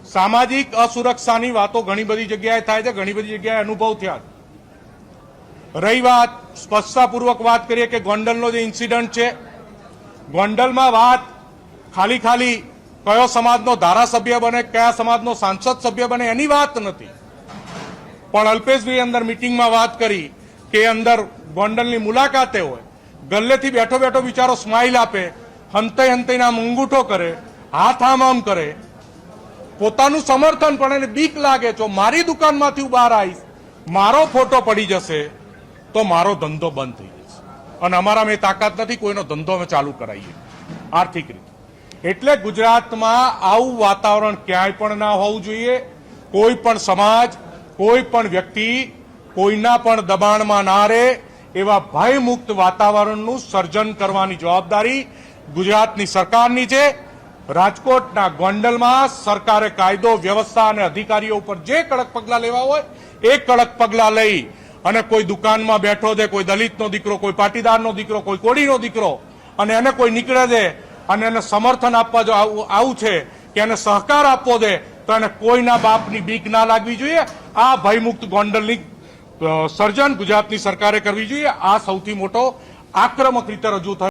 સામાજિક અસુરક્ષાની વાતો ઘણી બધી જગ્યાએ થાય છે, ઘણી બધી જગ્યાએ અનુભવ થયા છે। રહી વાત સ્પષ્ટતાપૂર્વક વાત કરીએ કે ગોંડલનો જે ઇન્સિડન્ટ છે, ગોંડલમાં વાત ખાલી કયો સમાજનો ધારાસભ્ય બને, કયા સમાજનો સાંસદ સભ્ય બને એની વાત નથી, પણ અલ્પેશભાઈ અંદર મીટિંગમાં વાત કરી કે અંદર ગોંડલની મુલાકાતે હોય, ગલ્લેથી બેઠો બેઠો બિચારો સ્માઇલ આપે, હંતાઈ અંગૂઠો કરે, હાથ આમ કરે, પોતાનું સમર્થન પણ એને બીક લાગે છે, મારી દુકાનમાંથી હું બહાર આવીશ, મારો ફોટો પડી જશે તો મારો ધંધો બંધ થઈ જશે અને અમારામાં એ તાકાત નથી કોઈનો ધંધો અમે ચાલુ કરાવીએ આર્થિક રીતે। એટલે ગુજરાતમાં આવું વાતાવરણ ક્યાંય પણ ના હોવું જોઈએ। કોઈ પણ સમાજ, કોઈ પણ વ્યક્તિ કોઈના પણ દબાણમાં ના રહે એવા ભયમુક્ત વાતાવરણનું સર્જન કરવાની જવાબદારી ગુજરાતની સરકારની છે। રાજકોટના ગોંડલમાં સરકારે કાયદો વ્યવસ્થા અને અધિકારીઓ ઉપર જે કડક પગલાં લેવા હોય એ કડક પગલાં લઈ અને કોઈ દુકાનમાં બેઠો છે, કોઈ દલિતનો દીકરો, કોઈ પાટીદારનો દીકરો, કોઈ કોળીનો દીકરો, અને એને કોઈ નીકળે છે અને એને સમર્થન આપવા જો આવું છે કે એને સહકાર આપવો છે તો એને કોઈના બાપની બીક ના લાગવી જોઈએ। આ ભયમુક્ત ગોંડલની સર્જન ગુજરાતની સરકારે કરવી જોઈએ। આ સૌથી મોટો આક્રમક રીતે રજૂ થયો।